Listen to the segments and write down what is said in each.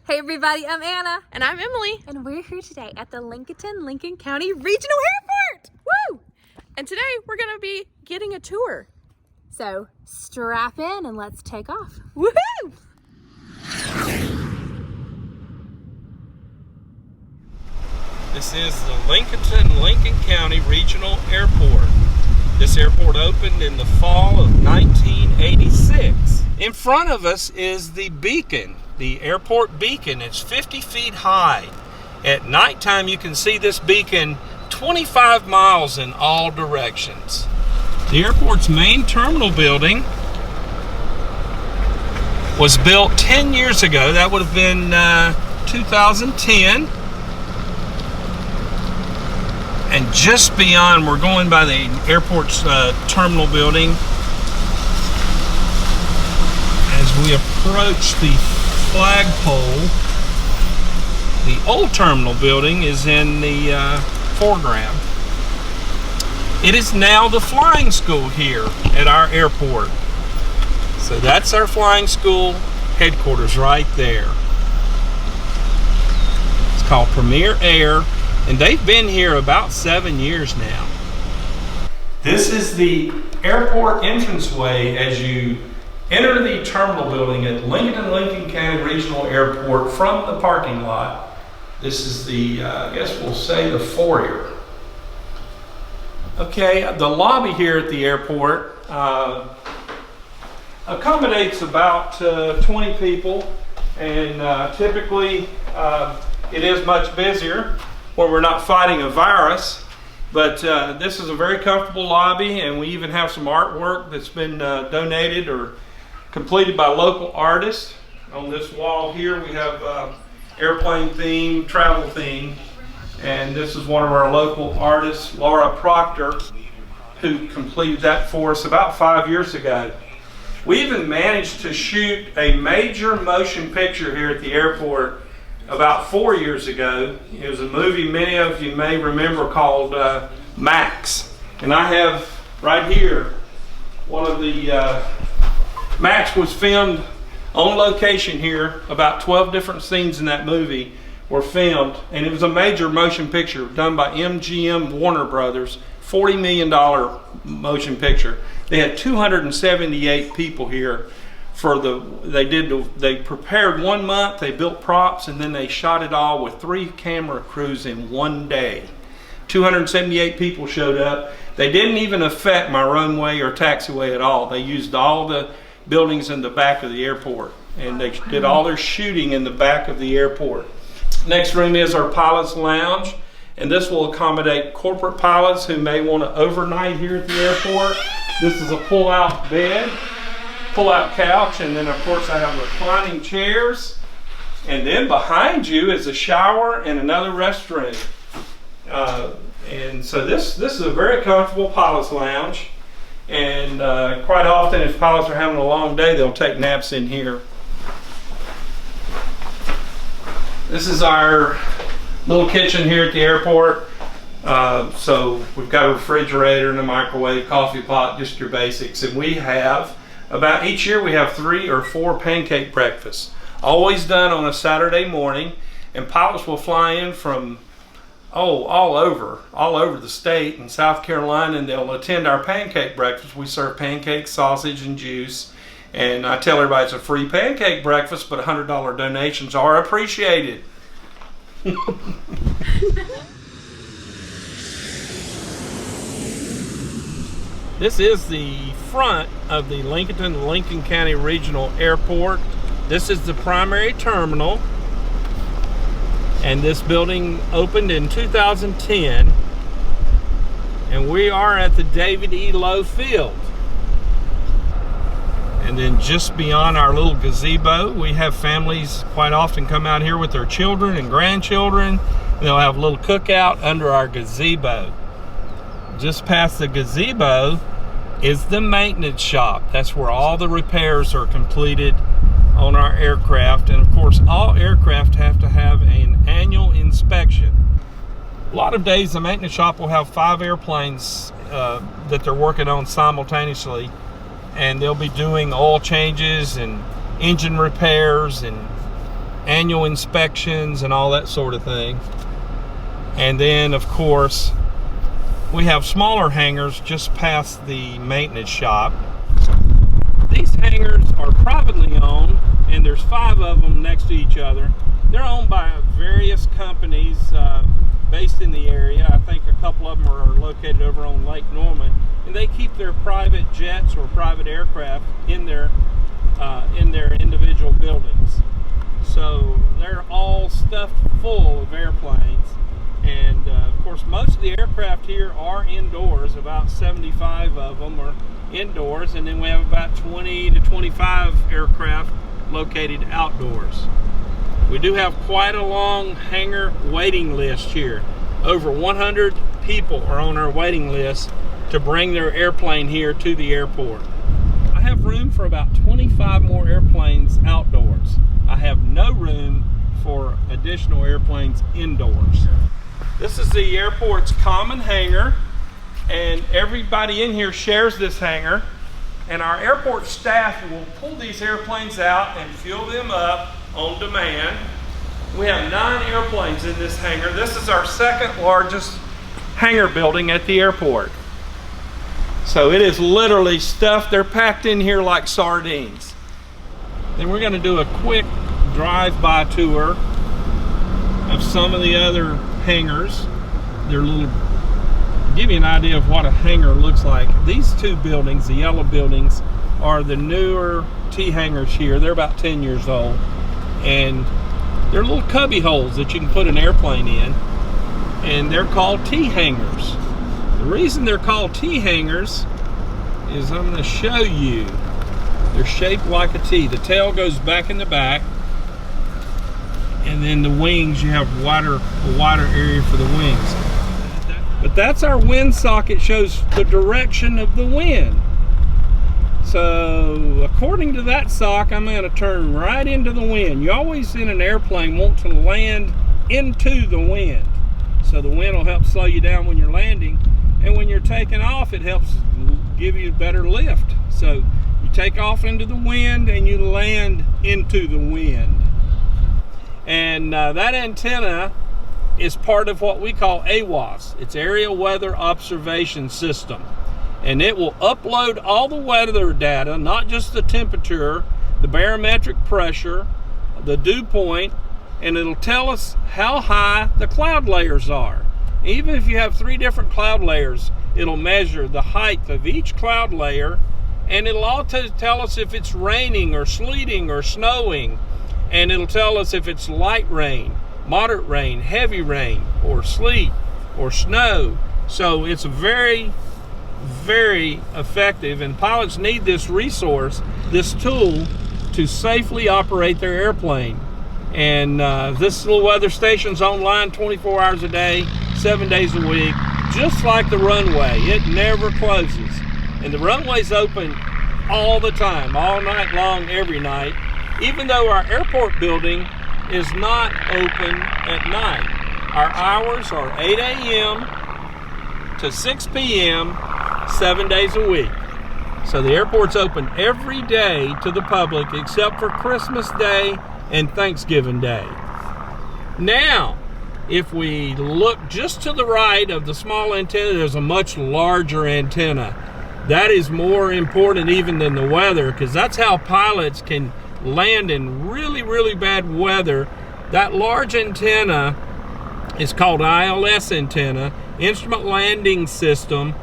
Hey everybody, I'm Anna. And I'm Emily. And we're here today at the Lincolnton-Lincoln County Regional Airport. Woo! And today we're gonna be getting a tour. So strap in and let's take off. Woohoo! This is the Lincolnton-Lincoln County Regional Airport. This airport opened in the fall of 1986. In front of us is the beacon, the airport beacon. It's 50 feet high. At nighttime you can see this beacon 25 miles in all directions. The airport's main terminal building was built 10 years ago. That would have been 2010. And just beyond, we're going by the airport's terminal building. As we approach the flagpole, the old terminal building is in the foreground. It is now the flying school here at our airport. So that's our flying school headquarters right there. It's called Premier Air. And they've been here about 7 years now. This is the airport entranceway as you enter the terminal building at Lincolnton-Lincoln County Regional Airport from the parking lot. This is the, I guess we'll say the foyer. Okay, the lobby here at the airport accommodates about 20 people, and typically it is much busier when we're not fighting a virus, but this is a very comfortable lobby, and we even have some artwork that's been donated or completed by local artists. On this wall here we have airplane theme, travel theme, and this is one of our local artists, Laura Proctor, who completed that for us about 5 years ago. We even managed to shoot a major motion picture here at the airport about 4 years ago. It was a movie many of you may remember called Max. And I have right here one of the, Max was filmed on location here. About 12 different scenes in that movie were filmed. And it was a major motion picture done by MGM Warner Brothers, $40 million motion picture. They had 278 people here. They prepared 1 month, they built props, and then they shot it all with 3 camera crews in 1 day. 278 people showed up. They didn't even affect my runway or taxiway at all. They used all the buildings in the back of the airport, and they did all their shooting in the back of the airport. Next room is our pilot's lounge, and this will accommodate corporate pilots who may want to overnight here at the airport. This is a pull-out bed, pull-out couch, and then of course I have reclining chairs, and then behind you is a shower and another restroom, and so this is a very comfortable pilot's lounge, and quite often if pilots are having a long day they'll take naps in here. This is our little kitchen here at the airport. So we've got a refrigerator and a microwave, coffee pot, just your basics, and we have about each year we have 3 or 4 pancake breakfasts, always done on a Saturday morning, and pilots will fly in from all over the state and South Carolina, and they'll attend our pancake breakfast. We serve pancakes, sausage, and juice, and I tell everybody it's a free pancake breakfast, but $100 donations are appreciated. This is the front of the Lincolnton-Lincoln County Regional Airport. This is the primary terminal, and this building opened in 2010, and we are at the David E. Lowe Field. And then just beyond our little gazebo, we have families quite often come out here with their children and grandchildren, and they'll have a little cookout under our gazebo. Just past the gazebo is the maintenance shop. That's where all the repairs are completed on our aircraft, and of course all aircraft have to have an annual inspection. A lot of days the maintenance shop will have 5 airplanes that they're working on simultaneously, and they'll be doing oil changes and engine repairs and annual inspections and all that sort of thing. And then, of course, we have smaller hangars just past the maintenance shop. These hangars are privately owned, and there's 5 of them next to each other. They're owned by various companies based in the area. I think a couple of them are located over on Lake Norman, and they keep their private jets or private aircraft in their individual buildings. So they're all stuffed full of airplanes, and of course most of the aircraft here are indoors. About 75 of them are indoors, and then we have about 20 to 25 aircraft located outdoors. We do have quite a long hangar waiting list here. Over 100 people are on our waiting list to bring their airplane here to the airport. I have room for about 25 more airplanes outdoors. I have no room for additional airplanes indoors. This is the airport's common hangar, and everybody in here shares this hangar, and our airport staff will pull these airplanes out and fuel them up on demand. We have 9 airplanes in this hangar. This is our 2nd largest hangar building at the airport. So it is literally stuffed. They're packed in here like sardines. Then we're going to do a quick drive-by tour of some of the other hangars. They're little, give you an idea of what a hangar looks like. These 2 buildings, the yellow buildings, are the newer T hangars here. They're about 10 years old, and they're little cubby holes that you can put an airplane in, and they're called T hangars. The reason they're called T hangars is I'm going to show you. They're shaped like a T. The tail goes back in the back, and then the wings, you have a wider area for the wings. But that's our wind socket, shows the direction of the wind. So according to that sock, I'm going to turn right into the wind. You always in an airplane want to land into the wind. So the wind will help slow you down when you're landing. And when you're taking off, it helps give you better lift. So you take off into the wind and you land into the wind. And that antenna is part of what we call AWOS. It's Aerial Weather Observation System. And it will upload all the weather data, not just the temperature, the barometric pressure, the dew point, and it'll tell us how high the cloud layers are. Even if you have 3 different cloud layers, it'll measure the height of each cloud layer, and it'll also tell us if it's raining or sleeting or snowing, and it'll tell us if it's light rain, moderate rain, heavy rain, or sleet, or snow. So it's very effective, and pilots need this resource, this tool, to safely operate their airplane. And this little weather station's online 24 hours a day, 7 days a week, just like the runway. It never closes. And the runway's open all the time, all night long, every night, even though our airport building is not open at night. Our hours are 8 a.m. to 6 p.m., 7 days a week. So the airport's open every day to the public except for Christmas Day and Thanksgiving Day. Now, if we look just to the right of the small antenna, there's a much larger antenna. That is more important even than the weather, because that's how pilots can land in really bad weather. That large antenna is called ILS antenna, Instrument Landing System,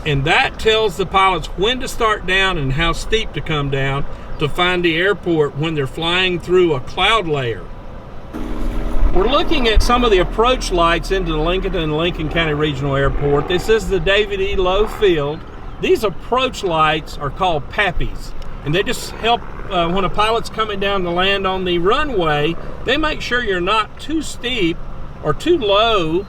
and that tells the pilots when to start down and how steep to come down to find the airport when they're flying through a cloud layer. We're looking at some of the approach lights into the Lincolnton-Lincoln County Regional Airport. This is the David E. Lowe Field. These approach lights are called PAPIs, and they just help when a pilot's coming down to land on the runway. They make sure you're not too steep or too low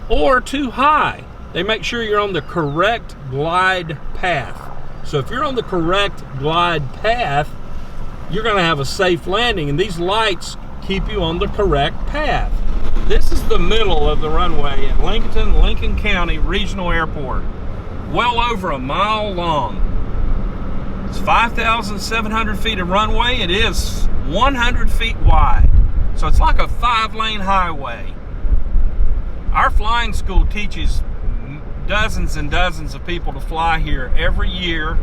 or too high. They make sure you're on the correct glide path. So if you're on the correct glide path, you're going to have a safe landing, and these lights keep you on the correct path. This is the middle of the runway at Lincolnton-Lincoln County Regional Airport. Well over a mile long. It's 5,700 feet of runway. It is 100 feet wide. 5-lane highway. Our flying school teaches dozens and dozens of people to fly here every year.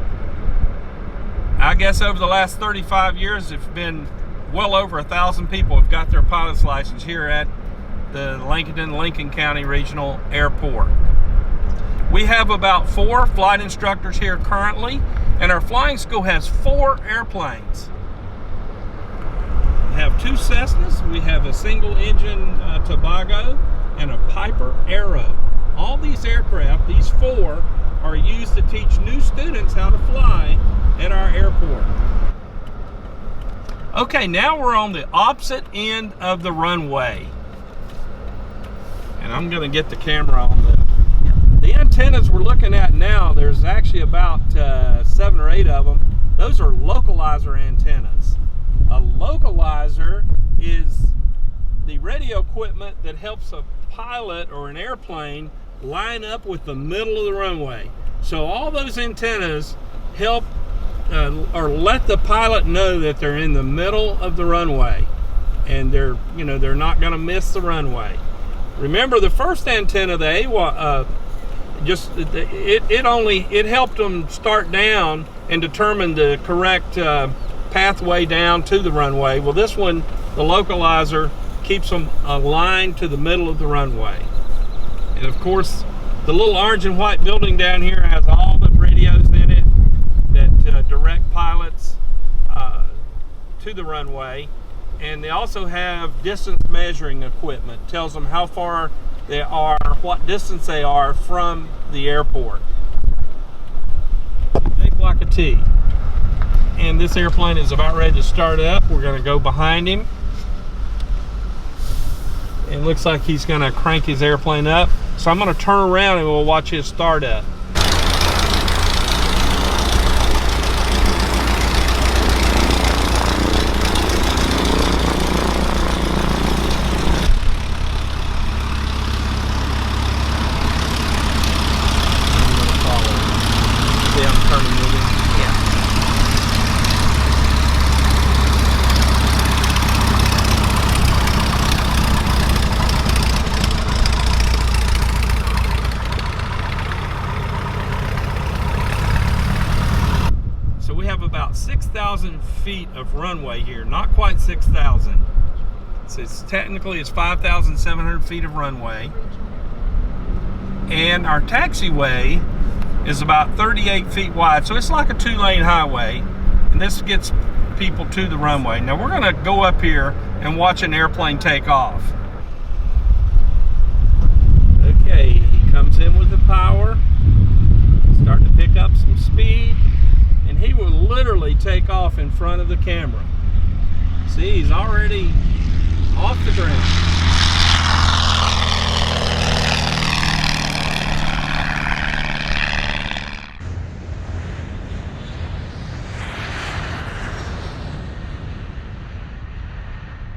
I guess over the last 35 years, it's been well over 1,000 people have got their pilot's license here at the Lincolnton-Lincoln County Regional Airport. We have about 4 flight instructors here currently, and our flying school has 4 airplanes. We have 2 Cessnas, we have a single engine Tobago, and a Piper Arrow. All these aircraft, these 4, are used to teach new students how to fly at our airport. Okay, now we're on the opposite end of the runway. And I'm gonna get the camera on the antennas we're looking at now. There's actually about 7 or 8 of them. Those are localizer antennas. A localizer is the radio equipment that helps a pilot or an airplane line up with the middle of the runway. So all those antennas help or let the pilot know that they're in the middle of the runway, and they're not going to miss the runway. Remember, the first antenna, the AWA, it helped them start down and determine the correct pathway down to the runway. Well, this one, the localizer, keeps them aligned to the middle of the runway. And of course, the little orange and white building down here has all the radios in it that direct pilots to the runway. And they also have distance measuring equipment. Tells them how far they are, what distance they are from the airport. Big block of T. And this airplane is about ready to start up. We're going to go behind him. It looks like he's going to crank his airplane up. So I'm going to turn around and we'll watch his start up. We have about 6,000 feet of runway here, not quite 6,000. So it's 5,700 feet of runway. And our taxiway is about 38 feet wide, so it's like a 2-lane highway. And this gets people to the runway. Now we're gonna go up here and watch an airplane take off. Okay, he comes in with the power, starting to pick up some speed. And he will literally take off in front of the camera. See, he's already off the ground.